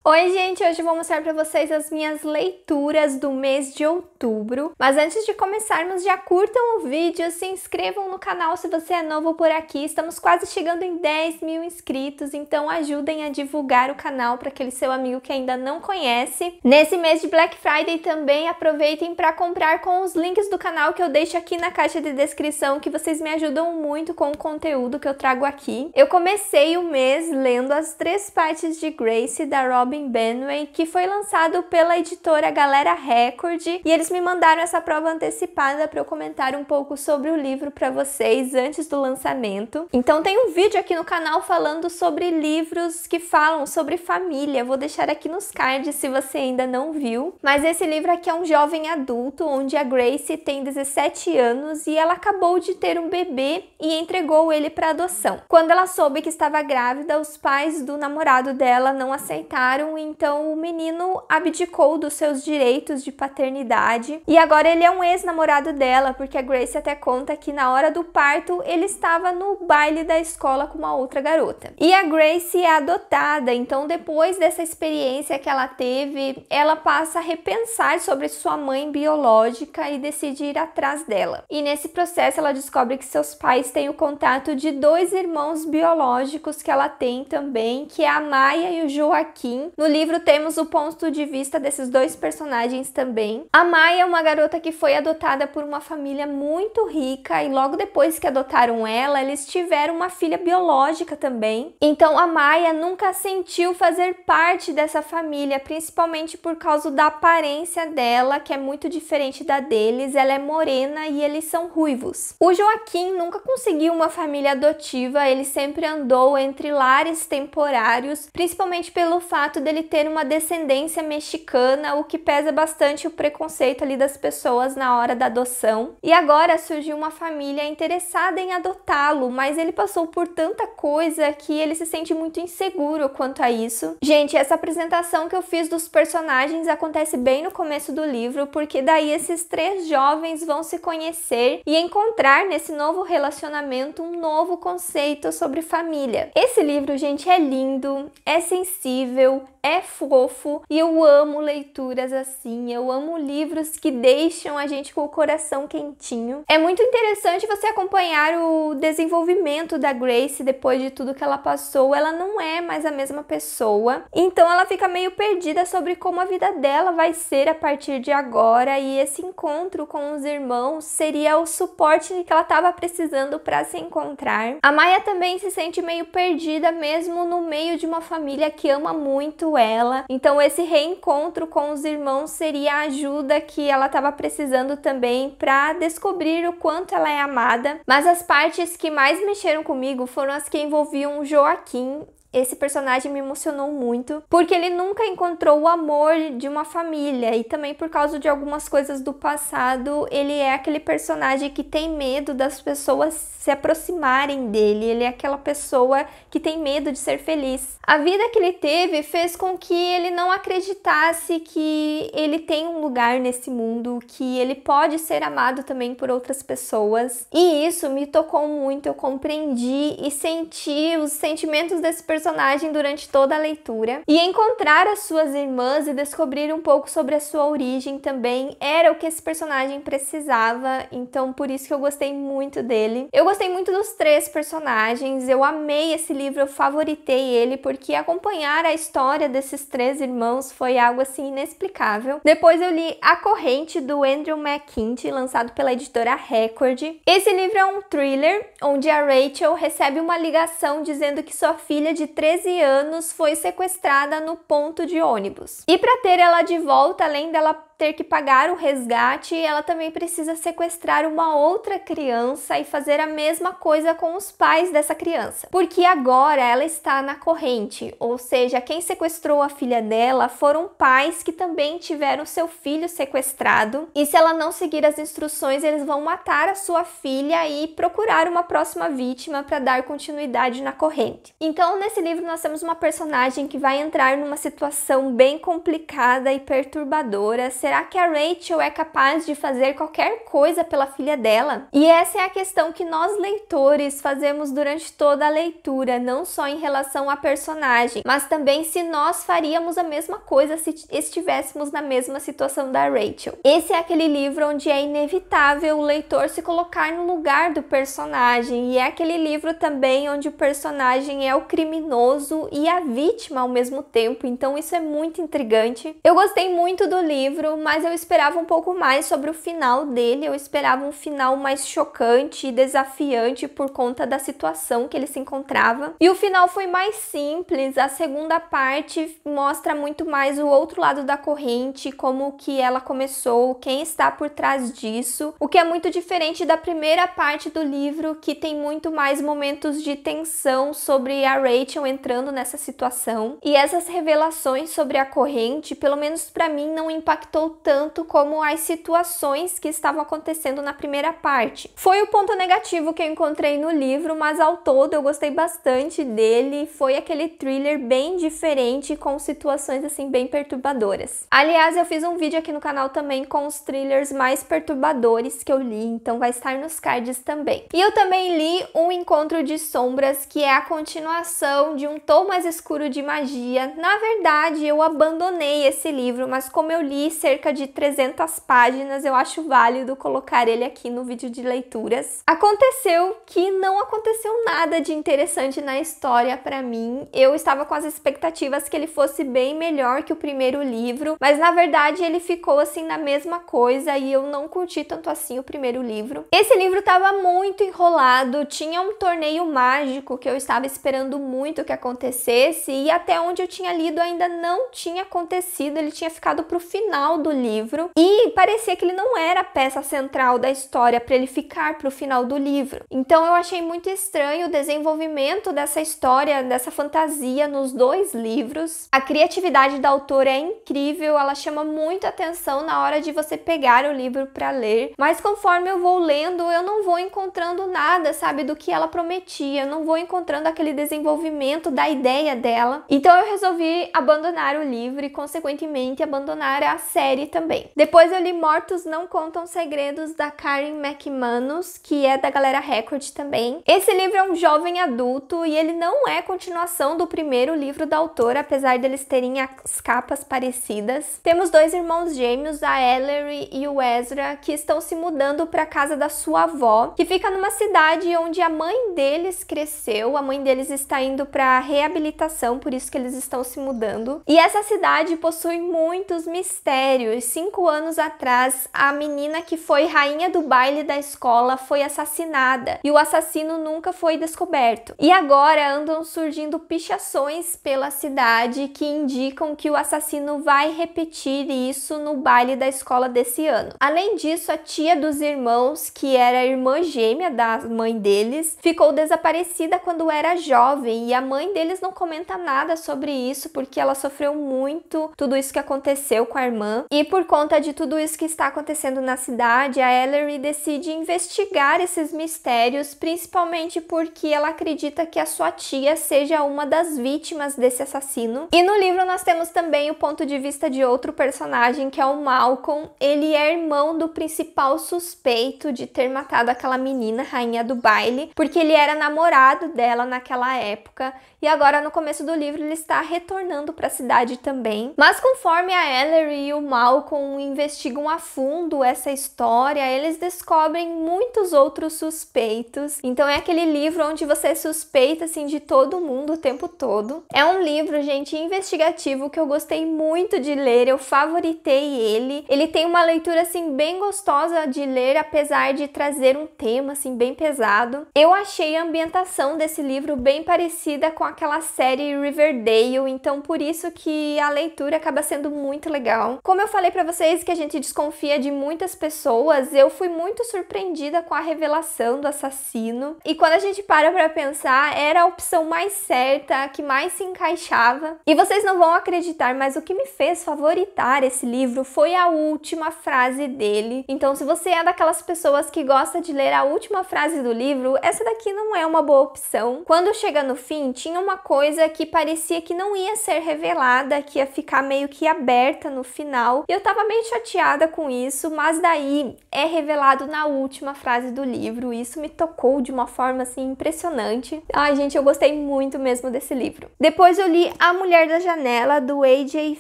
Oi gente, hoje eu vou mostrar para vocês as minhas leituras do mês de outubro. Mas antes de começarmos, já curtam o vídeo, se inscrevam no canal se você é novo por aqui. Estamos quase chegando em 10 mil inscritos, então ajudem a divulgar o canal para aquele seu amigo que ainda não conhece. Nesse mês de Black Friday também aproveitem para comprar com os links do canal que eu deixo aqui na caixa de descrição, que vocês me ajudam muito com o conteúdo que eu trago aqui. Eu comecei o mês lendo As Três Partes de Grace, da Robin Benway, que foi lançado pela editora Galera Record, e eles me mandaram essa prova antecipada para eu comentar um pouco sobre o livro para vocês antes do lançamento. Então tem um vídeo aqui no canal falando sobre livros que falam sobre família, vou deixar aqui nos cards se você ainda não viu. Mas esse livro aqui é um jovem adulto, onde a Grace tem 17 anos e ela acabou de ter um bebê e entregou ele para adoção. Quando ela soube que estava grávida, os pais do namorado dela não aceitaram, então o menino abdicou dos seus direitos de paternidade e agora ele é um ex-namorado dela, porque a Grace até conta que na hora do parto ele estava no baile da escola com uma outra garota. E a Grace é adotada, então depois dessa experiência que ela teve, ela passa a repensar sobre sua mãe biológica e decide ir atrás dela. E nesse processo ela descobre que seus pais têm o contato de dois irmãos biológicos que ela tem também, que é a Maya e o Joaquim. No livro temos o ponto de vista desses dois personagens também. A Maya é uma garota que foi adotada por uma família muito rica e logo depois que adotaram ela, eles tiveram uma filha biológica também. Então a Maya nunca sentiu fazer parte dessa família, principalmente por causa da aparência dela, que é muito diferente da deles. Ela é morena e eles são ruivos. O Joaquim nunca conseguiu uma família adotiva, ele sempre andou entre lares temporários, principalmente pelo fato dele ter uma descendência mexicana, o que pesa bastante o preconceito ali das pessoas na hora da adoção. E agora surgiu uma família interessada em adotá-lo, mas ele passou por tanta coisa que ele se sente muito inseguro quanto a isso. Gente, essa apresentação que eu fiz dos personagens acontece bem no começo do livro, porque daí esses três jovens vão se conhecer e encontrar nesse novo relacionamento um novo conceito sobre família. Esse livro, gente, é lindo, é sensível, é fofo e eu amo leituras assim, eu amo livros que deixam a gente com o coração quentinho. É muito interessante você acompanhar o desenvolvimento da Grace depois de tudo que ela passou. Ela não é mais a mesma pessoa, então ela fica meio perdida sobre como a vida dela vai ser a partir de agora, e esse encontro com os irmãos seria o suporte que ela estava precisando para se encontrar. A Maya também se sente meio perdida mesmo no meio de uma família que ama muito ela, então esse reencontro com os irmãos seria a ajuda que ela estava precisando também para descobrir o quanto ela é amada. Mas as partes que mais mexeram comigo foram as que envolviam o Joaquim. Esse personagem me emocionou muito, porque ele nunca encontrou o amor de uma família, e também por causa de algumas coisas do passado, ele é aquele personagem que tem medo das pessoas se aproximarem dele, ele é aquela pessoa que tem medo de ser feliz. A vida que ele teve fez com que ele não acreditasse que ele tem um lugar nesse mundo, que ele pode ser amado também por outras pessoas, e isso me tocou muito. Eu compreendi e senti os sentimentos desse personagem durante toda a leitura, e encontrar as suas irmãs e descobrir um pouco sobre a sua origem também era o que esse personagem precisava, então por isso que eu gostei muito dele. Eu gostei muito dos três personagens, eu amei esse livro, eu favoritei ele, porque acompanhar a história desses três irmãos foi algo assim inexplicável. Depois eu li A Corrente, do Andrew McKinty, lançado pela editora Record. Esse livro é um thriller, onde a Rachel recebe uma ligação dizendo que sua filha de 13 anos foi sequestrada no ponto de ônibus. E para ter ela de volta, além dela ter que pagar o resgate, ela também precisa sequestrar uma outra criança e fazer a mesma coisa com os pais dessa criança, porque agora ela está na corrente, ou seja, quem sequestrou a filha dela foram pais que também tiveram seu filho sequestrado, e se ela não seguir as instruções, eles vão matar a sua filha e procurar uma próxima vítima para dar continuidade na corrente. Então nesse livro nós temos uma personagem que vai entrar numa situação bem complicada e perturbadora. Será que a Rachel é capaz de fazer qualquer coisa pela filha dela? E essa é a questão que nós leitores fazemos durante toda a leitura, não só em relação à personagem, mas também se nós faríamos a mesma coisa se estivéssemos na mesma situação da Rachel. Esse é aquele livro onde é inevitável o leitor se colocar no lugar do personagem, e é aquele livro também onde o personagem é o criminoso e a vítima ao mesmo tempo, então isso é muito intrigante. Eu gostei muito do livro, mas eu esperava um pouco mais sobre o final dele, eu esperava um final mais chocante e desafiante por conta da situação que ele se encontrava. E o final foi mais simples, a segunda parte mostra muito mais o outro lado da corrente, como que ela começou, quem está por trás disso, o que é muito diferente da primeira parte do livro, que tem muito mais momentos de tensão sobre a Rachel entrando nessa situação. E essas revelações sobre a corrente, pelo menos para mim, não impactou tanto como as situações que estavam acontecendo na primeira parte. Foi o ponto negativo que eu encontrei no livro, mas ao todo eu gostei bastante dele. Foi aquele thriller bem diferente, com situações assim bem perturbadoras. Aliás, eu fiz um vídeo aqui no canal também com os thrillers mais perturbadores que eu li, então vai estar nos cards também. E eu também li Um Encontro de Sombras, que é a continuação de Um Tom Mais Escuro de Magia. Na verdade, eu abandonei esse livro, mas como eu li cerca de 300 páginas, eu acho válido colocar ele aqui no vídeo de leituras. Aconteceu que não aconteceu nada de interessante na história pra mim. Eu estava com as expectativas que ele fosse bem melhor que o primeiro livro, mas na verdade ele ficou assim na mesma coisa e eu não curti tanto assim o primeiro livro. Esse livro estava muito enrolado, tinha um torneio mágico que eu estava esperando muito que acontecesse e até onde eu tinha lido ainda não tinha acontecido, ele tinha ficado pro final do livro e parecia que ele não era a peça central da história para ele ficar pro final do livro. Então eu achei muito estranho o desenvolvimento dessa história, dessa fantasia nos dois livros. A criatividade da autora é incrível, ela chama muito atenção na hora de você pegar o livro para ler, mas conforme eu vou lendo, eu não vou encontrando nada, sabe, do que ela prometia, eu não vou encontrando aquele desenvolvimento da ideia dela. Então eu resolvi abandonar o livro e, consequentemente, abandonar a série também. Depois eu li Mortos Não Contam Segredos, da Karen McManus, que é da Galera Record também. Esse livro é um jovem adulto e ele não é continuação do primeiro livro da autora, apesar deles terem as capas parecidas. Temos dois irmãos gêmeos, a Ellery e o Ezra, que estão se mudando para a casa da sua avó, que fica numa cidade onde a mãe deles cresceu. A mãe deles está indo para reabilitação, por isso que eles estão se mudando. E essa cidade possui muitos mistérios. 5 anos atrás, a menina que foi rainha do baile da escola foi assassinada e o assassino nunca foi descoberto. E agora andam surgindo pichações pela cidade que indicam que o assassino vai repetir isso no baile da escola desse ano. Além disso, a tia dos irmãos, que era a irmã gêmea da mãe deles, ficou desaparecida quando era jovem e a mãe deles não comenta nada sobre isso porque ela sofreu muito tudo isso que aconteceu com a irmã. E por conta de tudo isso que está acontecendo na cidade, a Ellery decide investigar esses mistérios, principalmente porque ela acredita que a sua tia seja uma das vítimas desse assassino. E no livro nós temos também o ponto de vista de outro personagem, que é o Malcolm. Ele é irmão do principal suspeito de ter matado aquela menina, rainha do baile, porque ele era namorado dela naquela época. E agora no começo do livro ele está retornando para a cidade também. Mas conforme a Ellery e o Malcolm investigam a fundo essa história, eles descobrem muitos outros suspeitos. Então é aquele livro onde você suspeita assim de todo mundo o tempo todo. É um livro, gente, investigativo que eu gostei muito de ler, eu favoritei ele. Ele tem uma leitura assim bem gostosa de ler, apesar de trazer um tema assim bem pesado. Eu achei a ambientação desse livro bem parecida com aquela série Riverdale, então por isso que a leitura acaba sendo muito legal. Como eu falei pra vocês que a gente desconfia de muitas pessoas, eu fui muito surpreendida com a revelação do assassino. E quando a gente para pra pensar, era a opção mais certa, a que mais se encaixava. E vocês não vão acreditar, mas o que me fez favoritar esse livro foi a última frase dele. Então, se você é daquelas pessoas que gosta de ler a última frase do livro, essa daqui não é uma boa opção. Quando chega no fim, tinha uma coisa que parecia que não ia ser revelada, que ia ficar meio que aberta no final. E eu tava meio chateada com isso, mas daí é revelado na última frase do livro. Isso me tocou de uma forma assim impressionante. Ai, gente, eu gostei muito mesmo desse livro. Depois eu li A Mulher da Janela, do A.J.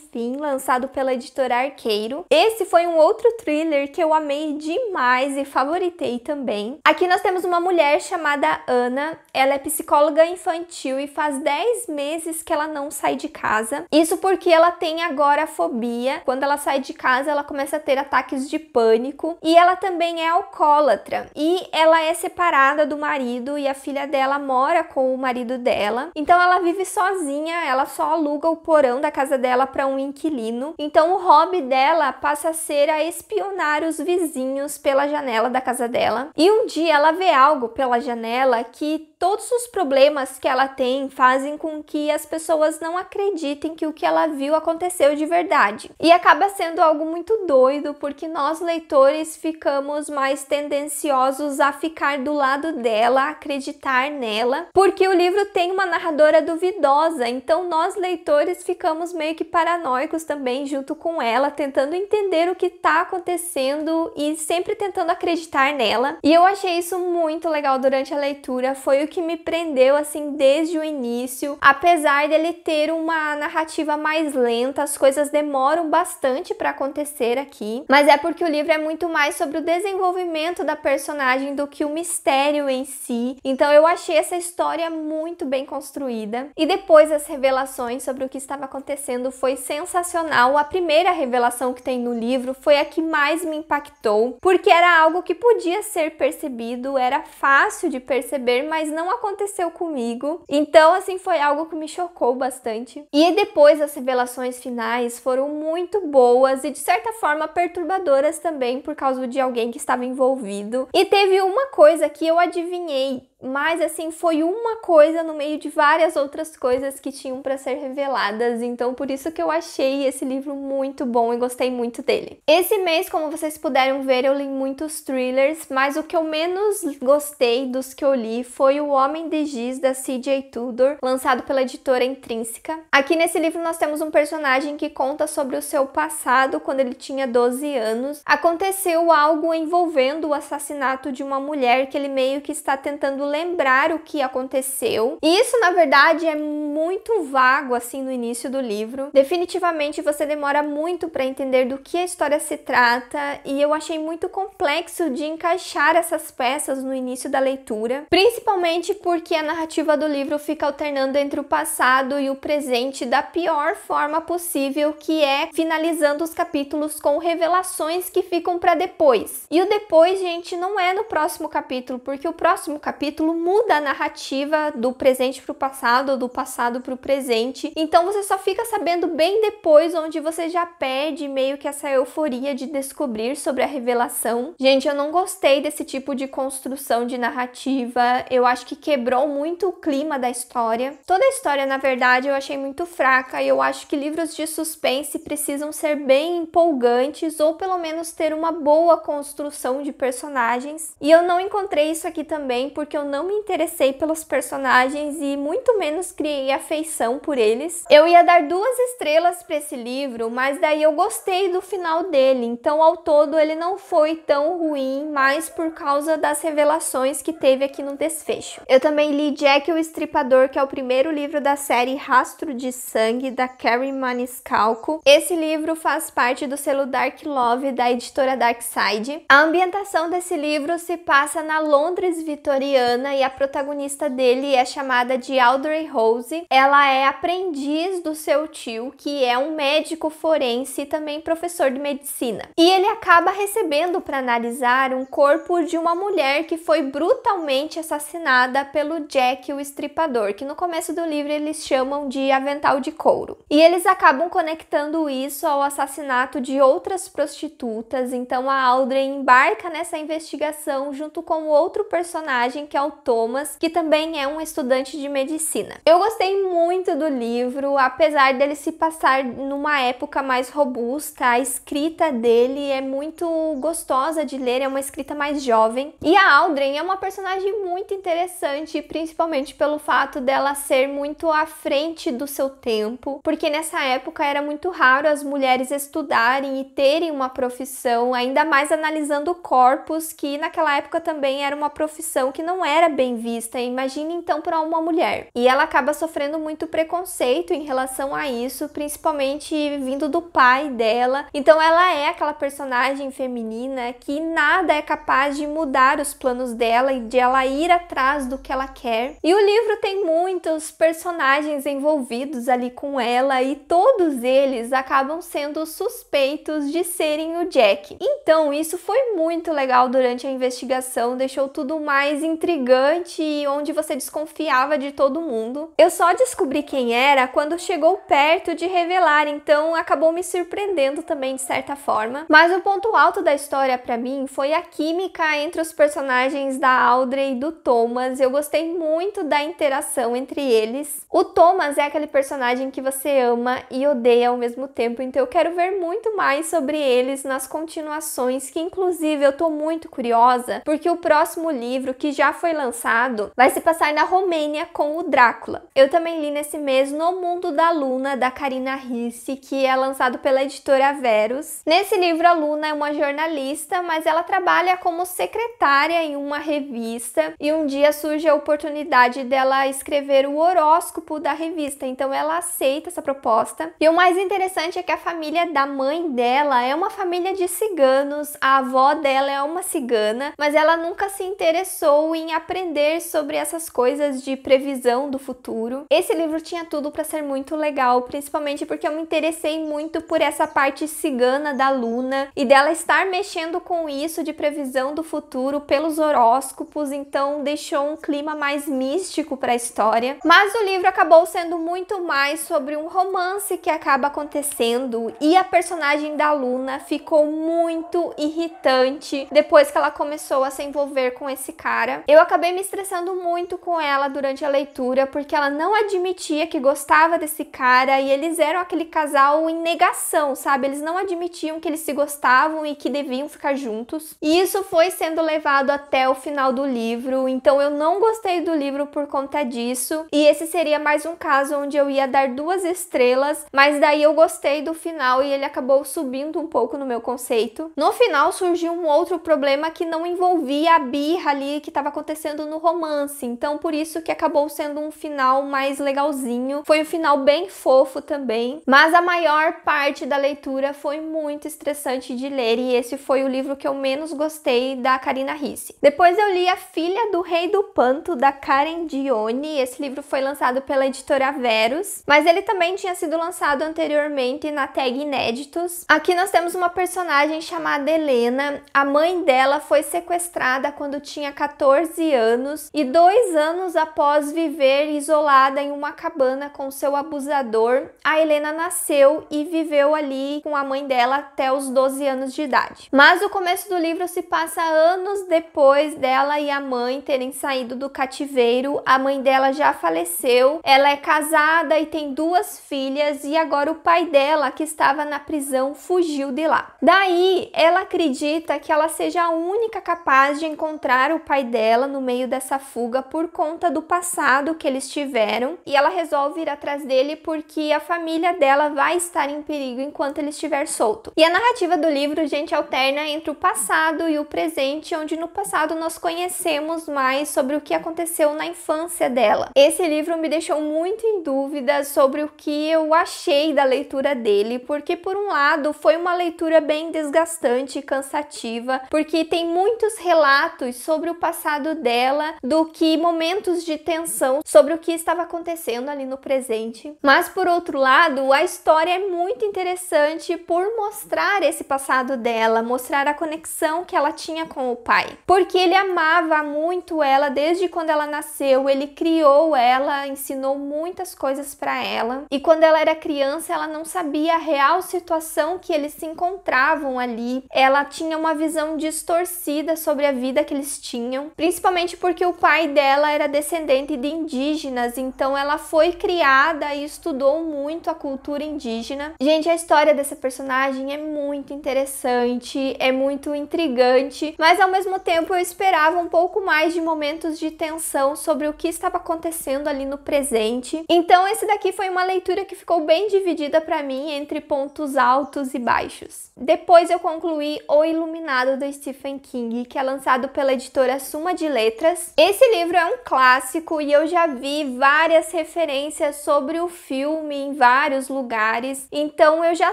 Finn, lançado pela editora Arqueiro. Esse foi um outro thriller que eu amei demais e favoritei também. Aqui nós temos uma mulher chamada Ana. Ela é psicóloga infantil e faz 10 meses que ela não sai de casa. Isso porque ela tem agorafobia. Quando ela sai de casa, ela começa a ter ataques de pânico. E ela também é alcoólatra. E ela é separada do marido e a filha dela mora com o marido dela. Então ela vive sozinha, ela só aluga o porão da casa dela para um inquilino. Então o hobby dela passa a ser a espionar os vizinhos pela janela da casa dela. E um dia ela vê algo pela janela que todos os problemas que ela tem fazem com que as pessoas não acreditem que o que ela viu aconteceu de verdade. E acaba sendo algo muito doido, porque nós leitores ficamos mais tendenciosos a ficar do lado dela, a acreditar nela, porque o livro tem uma narradora duvidosa, então nós leitores ficamos meio que paranoicos também junto com ela, tentando entender o que está acontecendo e sempre tentando acreditar nela. E eu achei isso muito legal durante a leitura, foi o que me prendeu assim desde o início. Apesar dele ter uma narrativa mais lenta, as coisas demoram bastante para acontecer aqui, mas é porque o livro é muito mais sobre o desenvolvimento da personagem do que o mistério em si. Então eu achei essa história muito bem construída. E depois as revelações sobre o que estava acontecendo foi sensacional. A primeira revelação que tem no livro foi a que mais me impactou, porque era algo que podia ser percebido, era fácil de perceber, mas não aconteceu comigo. Então, assim, foi algo que me chocou bastante. E depois as revelações finais foram muito boas e de certa forma perturbadoras também por causa de alguém que estava envolvido. E teve uma coisa que eu adivinhei, mas assim, foi uma coisa no meio de várias outras coisas que tinham para ser reveladas, então por isso que eu achei esse livro muito bom e gostei muito dele. Esse mês, como vocês puderam ver, eu li muitos thrillers, mas o que eu menos gostei dos que eu li foi O Homem de Giz, da C.J. Tudor, lançado pela editora Intrínseca. Aqui nesse livro nós temos um personagem que conta sobre o seu passado. Quando ele tinha 12 anos, aconteceu algo envolvendo o assassinato de uma mulher que ele meio que está tentando lembrar o que aconteceu. E isso, na verdade, é muito vago assim no início do livro. Definitivamente você demora muito para entender do que a história se trata, e eu achei muito complexo de encaixar essas peças no início da leitura, principalmente porque a narrativa do livro fica alternando entre o passado e o presente da pior forma possível, que é finalizando os capítulos com revelações que ficam para depois. E o depois, gente, não é no próximo capítulo, porque o próximo capítulo muda a narrativa do presente para o passado ou do passado para o presente. Então você só fica sabendo bem depois, onde você já perde meio que essa euforia de descobrir sobre a revelação. Gente, eu não gostei desse tipo de construção de narrativa. Eu acho que quebrou muito o clima da história. Toda a história, na verdade, eu achei muito fraca, e eu acho que livros de suspense precisam ser bem empolgantes ou pelo menos ter uma boa construção de personagens. E eu não encontrei isso aqui também, porque eu não me interessei pelos personagens e muito menos criei afeição por eles. Eu ia dar 2 estrelas para esse livro, mas daí eu gostei do final dele, então ao todo ele não foi tão ruim, mas por causa das revelações que teve aqui no desfecho. Eu também li Jack o Estripador, que é o primeiro livro da série Rastro de Sangue, da Carrie Maniscalco. Esse livro faz parte do selo Dark Love, da editora Darkside. A ambientação desse livro se passa na Londres vitoriana e a protagonista dele é chamada de Audrey Rose. Ela é aprendiz do seu tio, que é um médico forense e também professor de medicina. E ele acaba recebendo para analisar um corpo de uma mulher que foi brutalmente assassinada pelo Jack o Estripador, que no começo do livro eles chamam de Avental de Couro. E eles acabam conectando isso ao assassinato de outras prostitutas, então a Audrey embarca nessa investigação junto com outro personagem, que é ao Thomas, que também é um estudante de medicina. Eu gostei muito do livro, apesar dele se passar numa época mais robusta. A escrita dele é muito gostosa de ler, é uma escrita mais jovem. E a Audrey é uma personagem muito interessante, principalmente pelo fato dela ser muito à frente do seu tempo, porque nessa época era muito raro as mulheres estudarem e terem uma profissão, ainda mais analisando corpos, que naquela época também era uma profissão que não era bem vista. Imagine então para uma mulher. E ela acaba sofrendo muito preconceito em relação a isso, principalmente vindo do pai dela. Então ela é aquela personagem feminina que nada é capaz de mudar os planos dela e de ela ir atrás do que ela quer. E o livro tem muitos personagens envolvidos ali com ela e todos eles acabam sendo suspeitos de serem o Jack. Então isso foi muito legal durante a investigação, deixou tudo mais intrigante e onde você desconfiava de todo mundo. Eu só descobri quem era quando chegou perto de revelar, então acabou me surpreendendo também de certa forma. Mas o ponto alto da história para mim foi a química entre os personagens da Audrey e do Thomas. Eu gostei muito da interação entre eles. O Thomas é aquele personagem que você ama e odeia ao mesmo tempo, então eu quero ver muito mais sobre eles nas continuações, que inclusive eu tô muito curiosa, porque o próximo livro, que já foi lançado, vai se passar na Romênia com o Drácula. Eu também li nesse mês No Mundo da Luna, da Carina Ricci, que é lançado pela editora Verus. Nesse livro a Luna é uma jornalista, mas ela trabalha como secretária em uma revista e um dia surge a oportunidade dela escrever o horóscopo da revista, então ela aceita essa proposta. E o mais interessante é que a família da mãe dela é uma família de ciganos, a avó dela é uma cigana, mas ela nunca se interessou em aprender sobre essas coisas de previsão do futuro. Esse livro tinha tudo para ser muito legal, principalmente porque eu me interessei muito por essa parte cigana da Luna e dela estar mexendo com isso de previsão do futuro pelos horóscopos, então deixou um clima mais místico para a história. Mas o livro acabou sendo muito mais sobre um romance que acaba acontecendo e a personagem da Luna ficou muito irritante depois que ela começou a se envolver com esse cara. Eu acabei me estressando muito com ela durante a leitura, porque ela não admitia que gostava desse cara e eles eram aquele casal em negação, sabe? Eles não admitiam que eles se gostavam e que deviam ficar juntos. E isso foi sendo levado até o final do livro, então eu não gostei do livro por conta disso. E esse seria mais um caso onde eu ia dar 2 estrelas, mas daí eu gostei do final e ele acabou subindo um pouco no meu conceito. No final surgiu um outro problema que não envolvia a birra ali que estava acontecendo no romance, então por isso que acabou sendo um final mais legalzinho. Foi um final bem fofo também, mas a maior parte da leitura foi muito estressante de ler e esse foi o livro que eu menos gostei da Carina Ricci. Depois eu li A Filha do Rei do Panto, da Karen Dione. Esse livro foi lançado pela editora Verus, mas ele também tinha sido lançado anteriormente na tag Inéditos. Aqui nós temos uma personagem chamada Helena. A mãe dela foi sequestrada quando tinha 14 anos e 2 anos após viver isolada em uma cabana com seu abusador, a Helena nasceu e viveu ali com a mãe dela até os 12 anos de idade. Mas o começo do livro se passa anos depois dela e a mãe terem saído do cativeiro. A mãe dela já faleceu, ela é casada e tem 2 filhas e agora o pai dela, que estava na prisão, fugiu de lá. Daí ela acredita que ela seja a única capaz de encontrar o pai dela no meio dessa fuga por conta do passado que eles tiveram, e ela resolve ir atrás dele porque a família dela vai estar em perigo enquanto ele estiver solto. E a narrativa do livro, gente, alterna entre o passado e o presente, onde no passado nós conhecemos mais sobre o que aconteceu na infância dela. Esse livro me deixou muito em dúvida sobre o que eu achei da leitura dele, porque por um lado foi uma leitura bem desgastante e cansativa, porque tem muitos relatos sobre o passado dela, do que momentos de tensão sobre o que estava acontecendo ali no presente. Mas por outro lado, a história é muito interessante por mostrar esse passado dela, mostrar a conexão que ela tinha com o pai, porque ele amava muito ela desde quando ela nasceu, ele criou ela, ensinou muitas coisas para ela, e quando ela era criança ela não sabia a real situação que eles se encontravam ali, ela tinha uma visão distorcida sobre a vida que eles tinham, principalmente principalmente porque o pai dela era descendente de indígenas, então ela foi criada e estudou muito a cultura indígena. Gente, a história dessa personagem é muito interessante, é muito intrigante, mas ao mesmo tempo eu esperava um pouco mais de momentos de tensão sobre o que estava acontecendo ali no presente. Então esse daqui foi uma leitura que ficou bem dividida para mim entre pontos altos e baixos. Depois eu concluí O Iluminado, do Stephen King, que é lançado pela editora Suma de Letras. Esse livro é um clássico e eu já vi várias referências sobre o filme em vários lugares, então eu já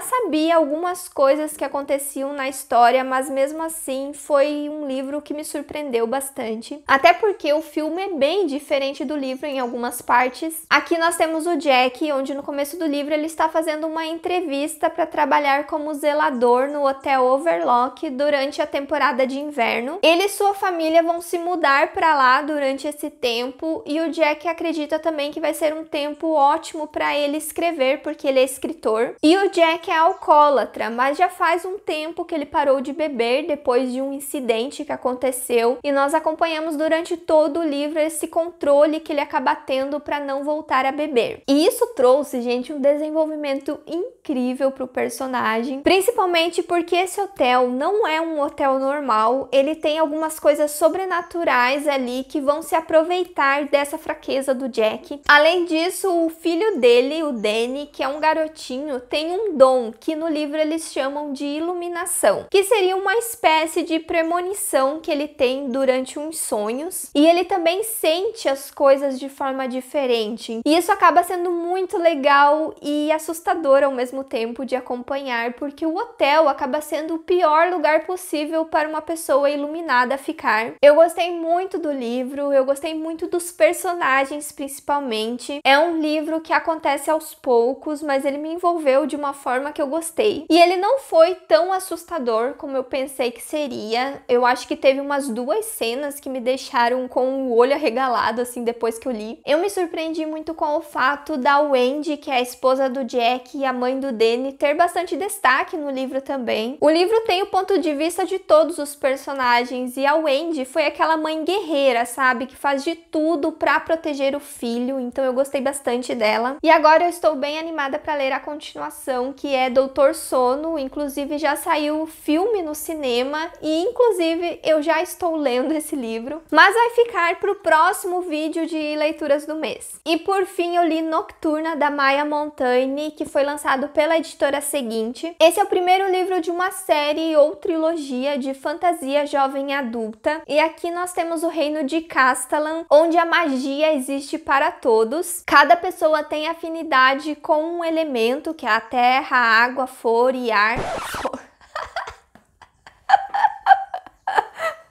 sabia algumas coisas que aconteciam na história, mas mesmo assim foi um livro que me surpreendeu bastante, até porque o filme é bem diferente do livro em algumas partes. Aqui nós temos o Jack, onde no começo do livro ele está fazendo uma entrevista para trabalhar como zelador no Hotel Overlook durante a temporada de inverno. Ele e sua família vão se mudar para lá durante esse tempo e o Jack acredita também que vai ser um tempo ótimo para ele escrever, porque ele é escritor. E o Jack é alcoólatra, mas já faz um tempo que ele parou de beber depois de um incidente que aconteceu, e nós acompanhamos durante todo o livro esse controle que ele acaba tendo para não voltar a beber. E isso trouxe, gente, um desenvolvimento incrível para o personagem, principalmente porque esse hotel não é um hotel normal, ele tem algumas coisas sobrenaturais ali que vão se aproveitar dessa fraqueza do Jack. Além disso, o filho dele, o Danny, que é um garotinho, tem um dom que no livro eles chamam de iluminação, que seria uma espécie de premonição que ele tem durante uns sonhos, e ele também sente as coisas de forma diferente. E isso acaba sendo muito legal e assustador ao mesmo tempo de acompanhar, porque o hotel acaba sendo o pior lugar possível para uma pessoa iluminada ficar. Eu gostei muito do livro, eu gostei muito dos personagens principalmente. É um livro que acontece aos poucos, mas ele me envolveu de uma forma que eu gostei. E ele não foi tão assustador como eu pensei que seria. Eu acho que teve umas 2 cenas que me deixaram com o olho arregalado, assim, depois que eu li. Eu me surpreendi muito com o fato da Wendy, que é a esposa do Jack e a mãe do Danny, ter bastante destaque no livro também. O livro tem o ponto de vista de todos os personagens e a Wendy foi aquela mãe guerreira, sabe? Que faz de tudo pra proteger o filho, então eu gostei bastante dela. E agora eu estou bem animada para ler a continuação, que é Doutor Sono. Inclusive já saiu o filme no cinema e inclusive eu já estou lendo esse livro, mas vai ficar para o próximo vídeo de leituras do mês. E por fim eu li Nocturna, da Maya Montaigne, que foi lançado pela editora Seguinte. Esse é o primeiro livro de uma série ou trilogia de fantasia jovem adulta, e aqui nós temos o reino de Castellan, onde a magia existe para todos. Cada pessoa tem afinidade com um elemento, que é a terra, a água, fogo e ar.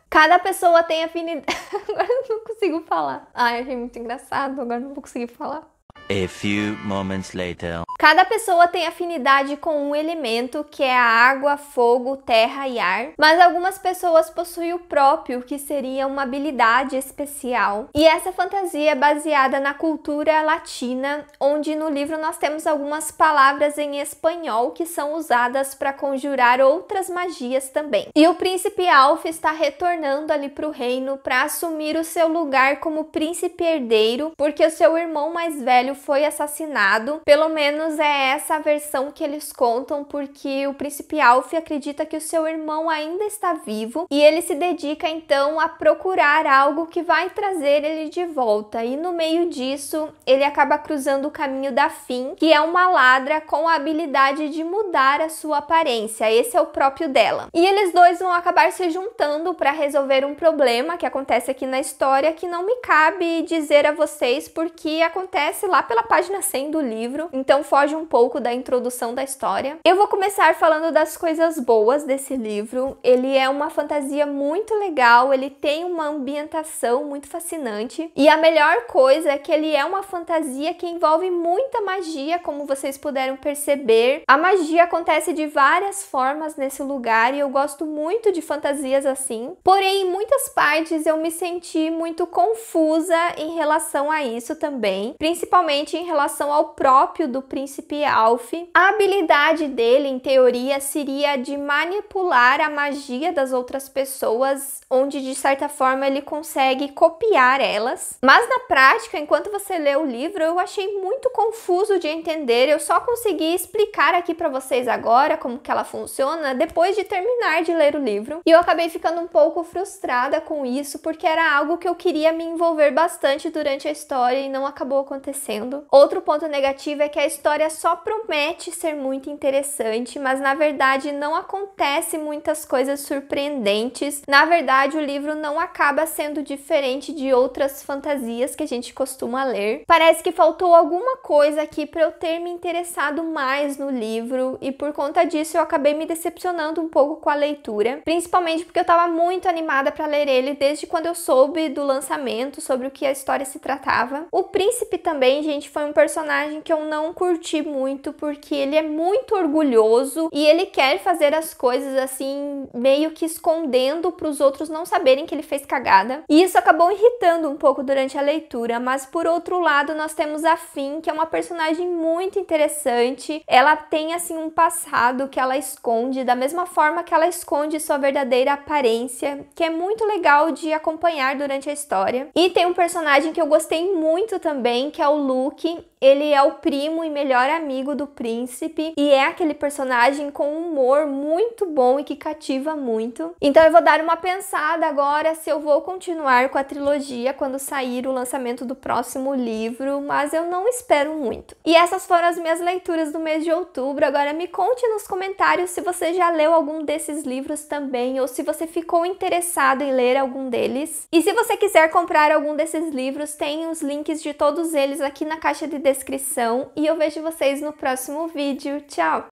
Cada pessoa tem afinidade... Agora eu não consigo falar. Ai, achei muito engraçado, agora não vou conseguir falar. A few moments later. Cada pessoa tem afinidade com um elemento, que é a água, fogo, terra e ar, mas algumas pessoas possuem o próprio, que seria uma habilidade especial. E essa fantasia é baseada na cultura latina, onde no livro nós temos algumas palavras em espanhol que são usadas para conjurar outras magias também. E o príncipe Alf está retornando ali para o reino para assumir o seu lugar como príncipe herdeiro, porque o seu irmão mais velho foi assassinado. Pelo menos é essa a versão que eles contam, porque o príncipe Alf acredita que o seu irmão ainda está vivo e ele se dedica então a procurar algo que vai trazer ele de volta. E no meio disso, ele acaba cruzando o caminho da Finn, que é uma ladra com a habilidade de mudar a sua aparência. Esse é o próprio dela. E eles dois vão acabar se juntando para resolver um problema que acontece aqui na história, que não me cabe dizer a vocês, porque acontece lá pela página 100 do livro, então foge um pouco da introdução da história. Eu vou começar falando das coisas boas desse livro. Ele é uma fantasia muito legal, ele tem uma ambientação muito fascinante, e a melhor coisa é que ele é uma fantasia que envolve muita magia, como vocês puderam perceber. A magia acontece de várias formas nesse lugar e eu gosto muito de fantasias assim, porém em muitas partes eu me senti muito confusa em relação a isso também, principalmente em relação ao próprio do príncipe príncipe Alf. A habilidade dele, em teoria, seria de manipular a magia das outras pessoas, onde de certa forma ele consegue copiar elas. Mas na prática, enquanto você lê o livro, eu achei muito confuso de entender. Eu só consegui explicar aqui para vocês agora como que ela funciona depois de terminar de ler o livro. E eu acabei ficando um pouco frustrada com isso, porque era algo que eu queria me envolver bastante durante a história e não acabou acontecendo. Outro ponto negativo é que a história só promete ser muito interessante, mas na verdade não acontece muitas coisas surpreendentes. Na verdade, o livro não acaba sendo diferente de outras fantasias que a gente costuma ler. Parece que faltou alguma coisa aqui para eu ter me interessado mais no livro e por conta disso eu acabei me decepcionando um pouco com a leitura, principalmente porque eu estava muito animada para ler ele desde quando eu soube do lançamento, sobre o que a história se tratava. O príncipe também, gente, foi um personagem que eu não curti muito porque ele é muito orgulhoso e ele quer fazer as coisas assim, meio que escondendo para os outros não saberem que ele fez cagada. E isso acabou irritando um pouco durante a leitura, mas por outro lado nós temos a Finn, que é uma personagem muito interessante. Ela tem assim um passado que ela esconde, da mesma forma que ela esconde sua verdadeira aparência, que é muito legal de acompanhar durante a história. E tem um personagem que eu gostei muito também, que é o Luke. Ele é o primo e melhor amigo do príncipe e é aquele personagem com um humor muito bom e que cativa muito. Então eu vou dar uma pensada agora se eu vou continuar com a trilogia quando sair o lançamento do próximo livro, mas eu não espero muito. E essas foram as minhas leituras do mês de outubro. Agora me conte nos comentários se você já leu algum desses livros também ou se você ficou interessado em ler algum deles. E se você quiser comprar algum desses livros, tem os links de todos eles aqui na caixa de descrição e eu vejo vocês no próximo vídeo. Tchau!